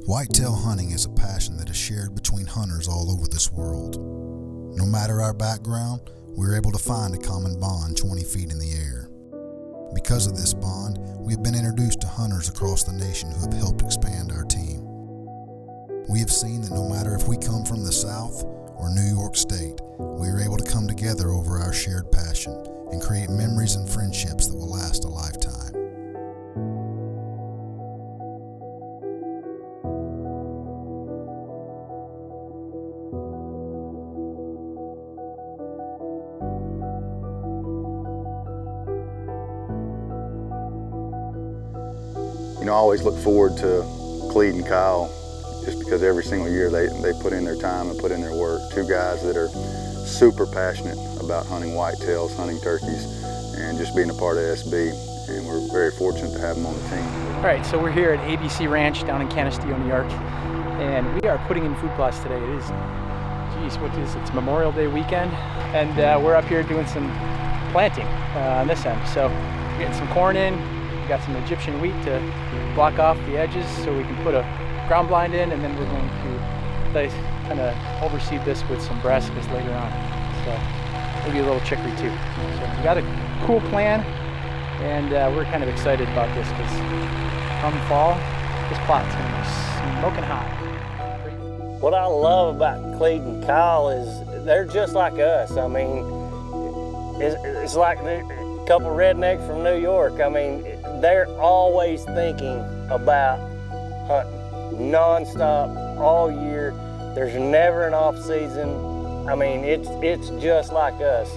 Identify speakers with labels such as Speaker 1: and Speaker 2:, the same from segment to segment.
Speaker 1: Whitetail hunting is a passion that is shared between hunters all over this world. No matter our background, we're able to find a common bond 20 feet in the air. Because of this bond, we have been introduced to hunters across the nation who have helped expand our team. We have seen that no matter if we come from the South or New York State, we are able to come together over our shared passion and create memories and friendships that will last a lifetime.
Speaker 2: You know, I always look forward to Clede and Kyle just because every single year they put in their time and put in their work. Two guys that are super passionate about hunting whitetails, hunting turkeys, and just being a part of SB. And we're very fortunate to have them on the team.
Speaker 3: All right, so we're here at ABC Ranch down in Canisteo, New York, and we are putting in food plots today. It is, geez, what is it? It's Memorial Day weekend, and we're up here doing some planting on this end. So we're getting some corn in. We got some Egyptian wheat to block off the edges so we can put a ground blind in, and then we're going to kind of overseed this with some brassicas later on. So maybe a little chicory too. So we got a cool plan, and we're kind of excited about this because come fall, this plot's going to be smoking hot.
Speaker 4: What I love about Clede and Kyle is they're just like us. I mean, it's like a couple rednecks from New York. I mean, they're always thinking about hunting, non-stop, all year. There's never an off season. I mean, it's just like us.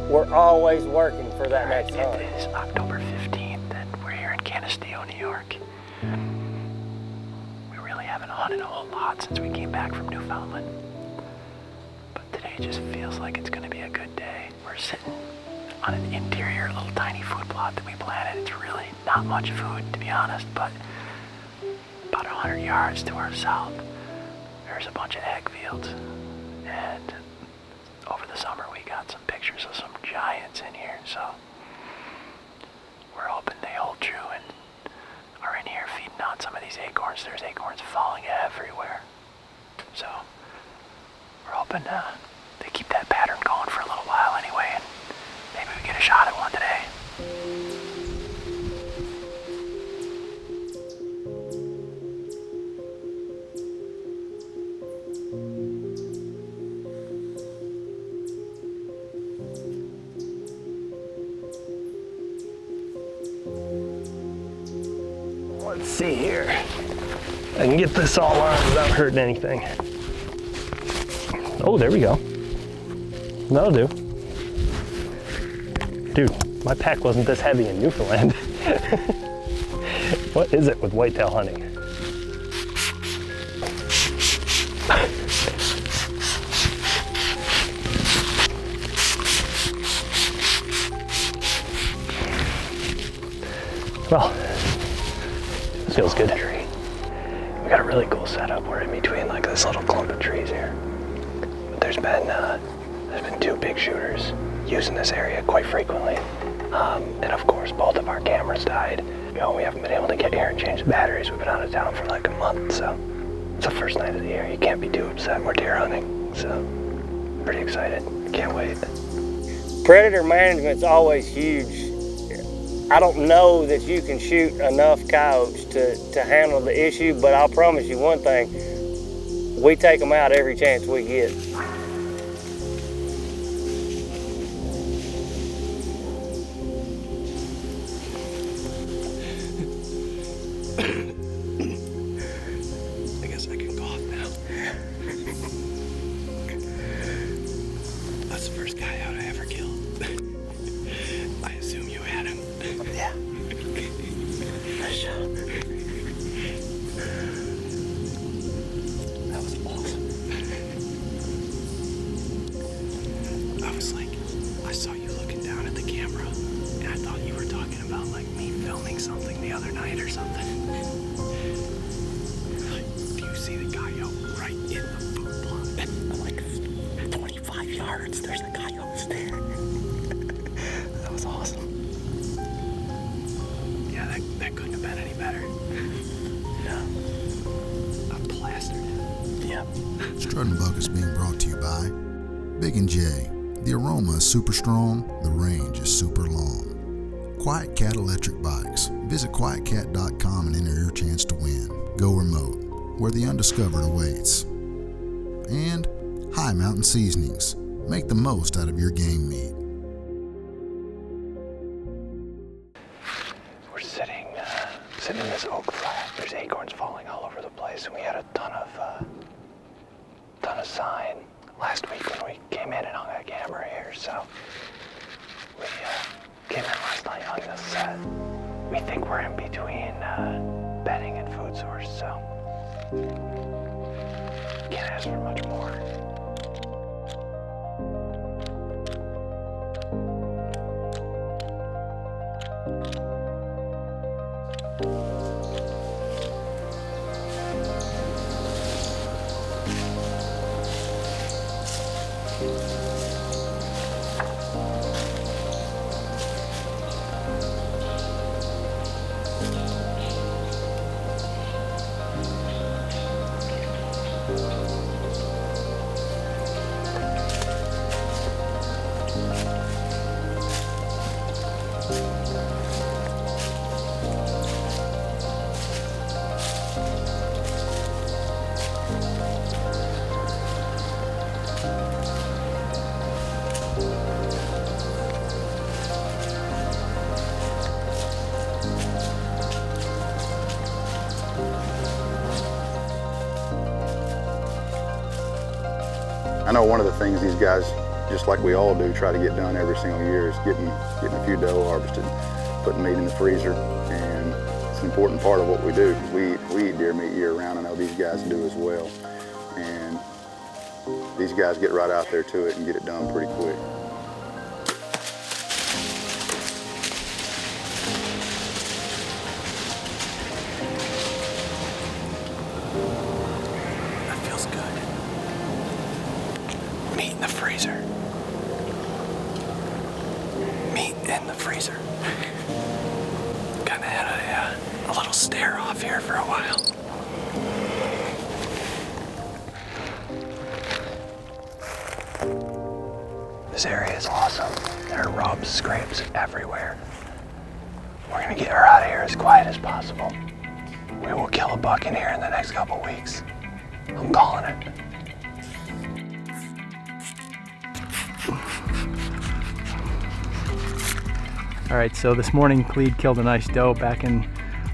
Speaker 4: We're always working for that next hunt.
Speaker 3: It is October 15th, and we're here in Canisteo, New York. We really haven't hunted a whole lot since we came back from Newfoundland. But today just feels like it's going to be a good day. We're sitting on an interior little tiny food plot that we planted. It's really not much food, to be honest, but about 100 yards to our south, there's a bunch of egg fields. And over the summer, we got some pictures of some giants in here, so we're hoping they hold true and are in here feeding on some of these acorns. There's acorns falling everywhere. So we're hoping they keep that pattern going for a little while anyway, and maybe we get a shot at one today.
Speaker 4: Let's see here. I can get this all on without hurting anything. Oh, there we go. That'll do. Dude, my pack wasn't this heavy in Newfoundland. What is it with whitetail hunting? Well, this feels good. We got a really cool setup. We're in between like this little clump of trees here. But there's been two big shooters using this area quite frequently. And of course, both of our cameras died. You know, we haven't been able to get here and change the batteries. We've been out of town for like a month, so it's the first night of the year. You can't be too upset. We're deer hunting, so pretty excited. Can't wait. Predator management's always huge. I don't know that you can shoot enough coyotes to handle the issue, but I'll promise you one thing, we take them out every chance we get.
Speaker 5: I guess I can cough now. That's the first coyote I ever killed. I assume you had him.
Speaker 4: Yeah. Nice job.
Speaker 5: That was awesome. I was like, I saw you looking down at the camera, and I thought you were talking about like me filming something the other night or something. Like, do you see the coyote right in the food plot?
Speaker 4: I'm like 25 yards, there's a coyote there. That was awesome.
Speaker 5: Yeah, that couldn't have been any better.
Speaker 4: Yeah.
Speaker 5: camp.
Speaker 1: Strut and Buck is being brought to you by Big and J. The aroma is super strong, the range is super long. Quiet Cat Electric Bikes. Visit quietcat.com and enter your chance to win. Go Remote, where the undiscovered awaits. And High Mountain Seasonings. Make the most out of your game meat.
Speaker 4: We're sitting in this oak flat. There's acorns falling all over the place, and we had a ton of sign last week when we came in and hung a camera here. So we came in last night, hung this set. We think we're in between bedding and food source, so can't ask for much more.
Speaker 2: I know one of the things these guys, just like we all do, try to get done every single year is getting a few doe harvested, putting meat in the freezer, and it's an important part of what we do. We eat deer meat year round. I know these guys do as well, and these guys get right out there to it and get it done pretty quick.
Speaker 5: That feels good. Meat in the freezer. Meat in the freezer. Kinda had a little stare off here for a while.
Speaker 4: This area is awesome. There are rubs, scrapes everywhere. We're gonna get her out of here as quiet as possible. We will kill a buck in here in the next couple weeks. I'm calling it.
Speaker 3: All right, so this morning Clede killed a nice doe back in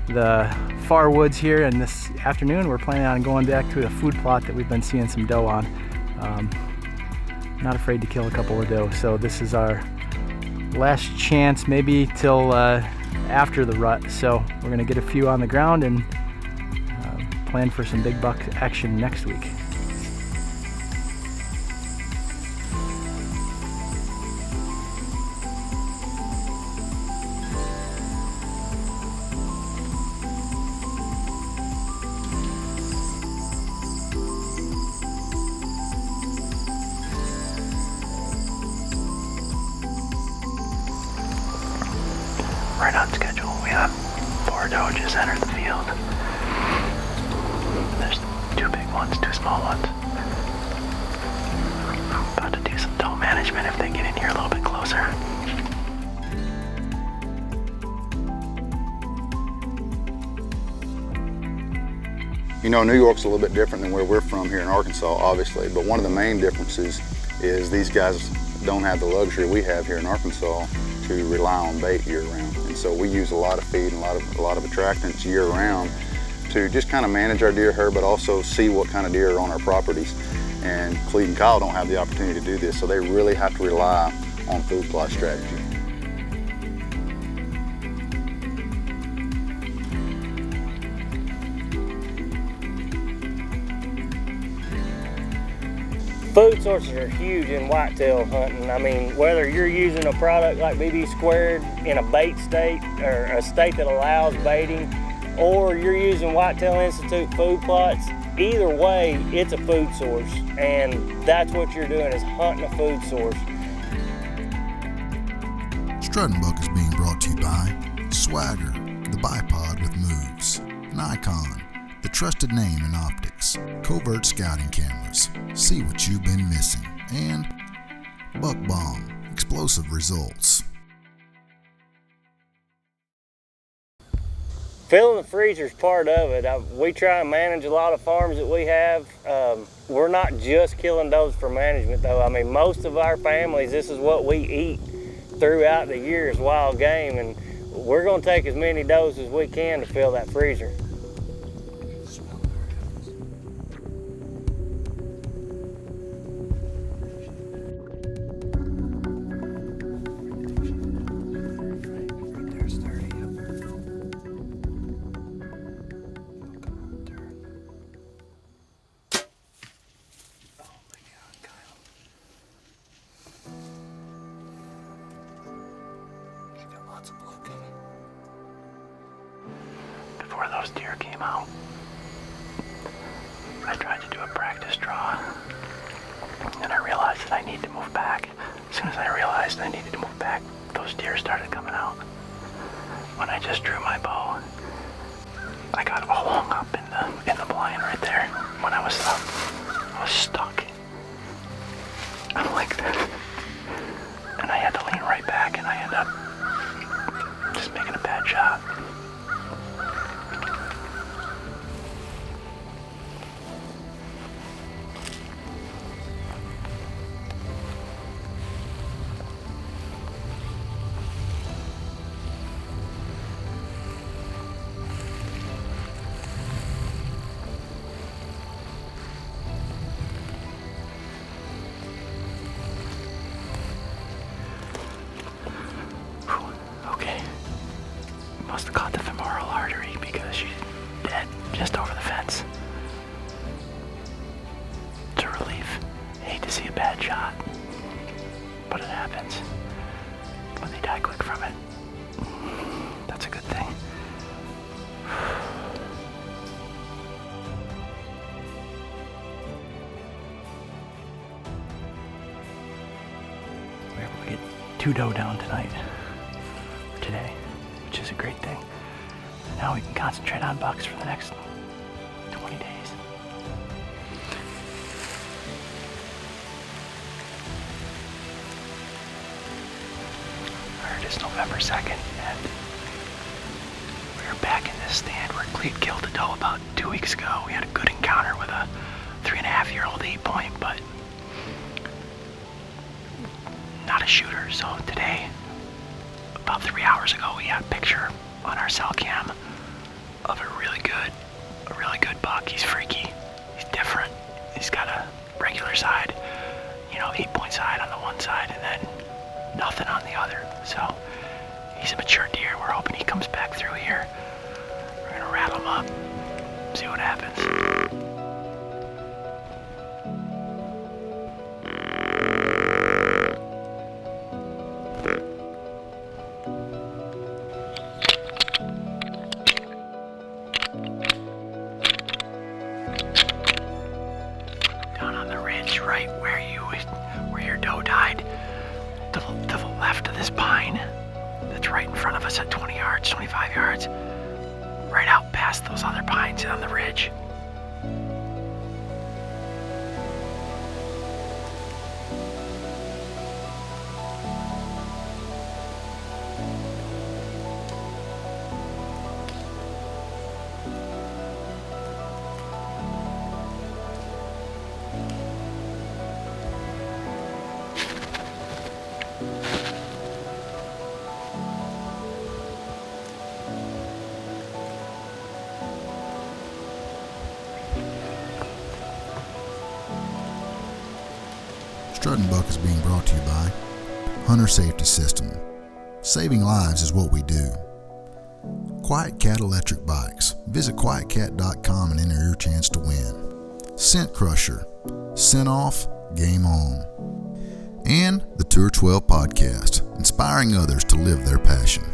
Speaker 3: the far woods here, and this afternoon we're planning on going back to a food plot that we've been seeing some doe on. Not afraid to kill a couple of doe, so this is our last chance, maybe till after the rut. So we're gonna get a few on the ground and plan for some big buck action next week.
Speaker 4: Right on schedule. We have 4 doe just entered the field. There's 2 big ones, 2 small ones. About to do some doe management if they get in here a little bit closer.
Speaker 2: You know, New York's a little bit different than where we're from here in Arkansas, obviously, but one of the main differences is these guys don't have the luxury we have here in Arkansas to rely on bait year round. And so we use a lot of feed and a lot of attractants year round to just kind of manage our deer herd, but also see what kind of deer are on our properties. And Clede and Kyle don't have the opportunity to do this, so they really have to rely on food plot strategy.
Speaker 6: Food sources are huge in whitetail hunting. I mean, whether you're using a product like BB Squared in a bait state or a state that allows baiting, or you're using Whitetail Institute food plots, either way, it's a food source. And that's what you're doing, is hunting a food source.
Speaker 1: Strut and Buck is being brought to you by Swagger, the bipod with moves, Nikon, the trusted name in optics, covert scouting cameras, see what you've been missing, and Buck Bomb, explosive results.
Speaker 6: Filling the freezer is part of it. We try and manage a lot of farms that we have. We're not just killing does for management though. I mean, most of our families, this is what we eat throughout the year is wild game, and we're gonna take as many does as we can to fill that freezer.
Speaker 4: Before those deer came out, I tried to do a practice draw, and I realized that I need to move back. As soon as I realized I needed to move back, those deer started coming out. When I just drew my bow, I got all hung up in the blind right there. When I was stuck. I'm like this. And I had to lean right back, and I ended up just making a bad shot. Okay. Must have caught the femoral artery because she's dead just over the fence. It's a relief. Hate to see a bad shot, but it happens. When they die quick from it, that's a good thing. We're able to get 2 doe down tonight. Today, which is a great thing. Now we can concentrate on bucks for the next 20 days. It's November 2nd, and we're back in this stand where Clede killed a doe about 2 weeks ago. We had a good encounter with a 3.5-year-old 8-point, but not a shooter. So today, about 3 hours ago, we had a picture on our cell cam of a really good buck. He's freaky. He's different. He's got a regular side, 8-point side on the one side, and then nothing on the other. So he's a mature deer. We're hoping he comes back through here. We're gonna rattle him up, see what happens. Right where your doe died, to the left of this pine that's right in front of us at 20 yards, 25 yards, right out past those other pines on the ridge.
Speaker 1: Strutting Buck is being brought to you by Hunter Safety System. Saving lives is what we do. Quiet Cat Electric Bikes. Visit quietcat.com and enter your chance to win. Scent Crusher. Scent off, game on. And the Tour 12 podcast, inspiring others to live their passion.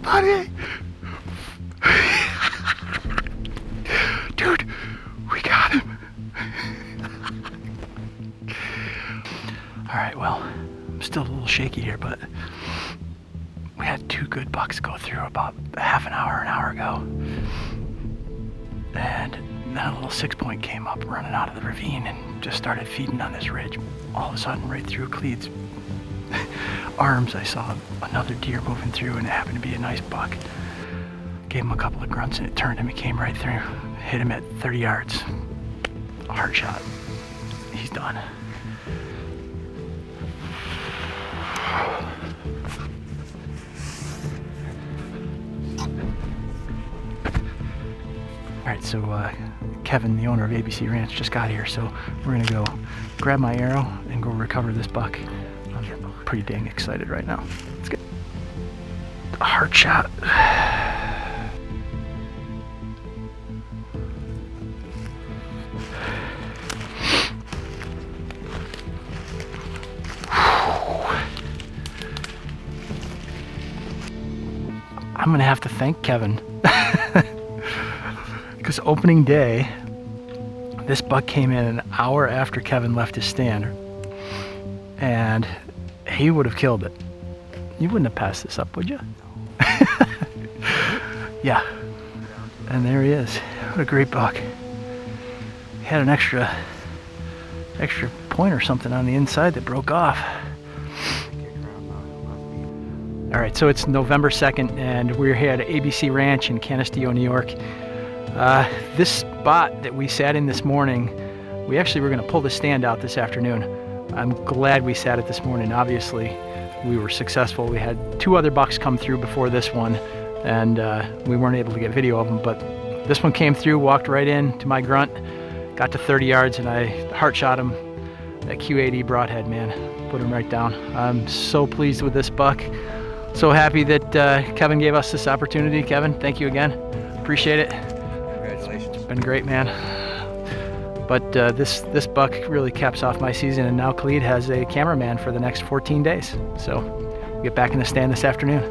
Speaker 5: buddy. Dude, we got him.
Speaker 3: All right, well, I'm still a little shaky here, but we had 2 good bucks go through about half an hour ago. And then a little 6-point came up running out of the ravine and just started feeding on this ridge. All of a sudden, right through Clede's arms, I saw another deer moving through, and it happened to be a nice buck. Gave him a couple of grunts and it turned him and came right through. Hit him at 30 yards. A hard shot. He's done. Alright, so Kevin, the owner of ABC Ranch, just got here, so we're gonna go grab my arrow and go recover this buck. I'm pretty dang excited right now. Let's get a hard shot. I'm gonna have to thank Kevin. Because opening day, this buck came in an hour after Kevin left his stand, and he would have killed it. You wouldn't have passed this up, would you? Yeah. And there he is. What a great buck. He had an extra point or something on the inside that broke off. All right, so it's November 2nd, and we're here at ABC Ranch in Canisteo, New York. This spot that we sat in this morning, we actually were going to pull the stand out this afternoon. I'm glad we sat it this morning. Obviously, we were successful. We had 2 other bucks come through before this one, and we weren't able to get video of them, but this one came through, walked right in to my grunt, got to 30 yards, and I heart shot him. That Q80 broadhead, man, put him right down. I'm so pleased with this buck. So happy that Kevin gave us this opportunity. Kevin, thank you again. Appreciate it.
Speaker 5: Congratulations.
Speaker 3: It's been great, man. But this buck really caps off my season, and now Clede has a cameraman for the next 14 days. So we'll get back in the stand this afternoon.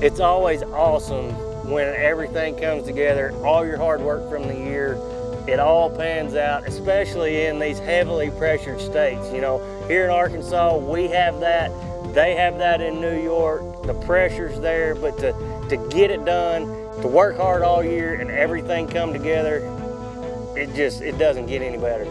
Speaker 6: It's always awesome when everything comes together, all your hard work from the year, it all pans out, especially in these heavily pressured states. You know, here in Arkansas, we have that, they have that in New York, the pressure's there, but to get it done, to work hard all year and everything come together, it doesn't get any better.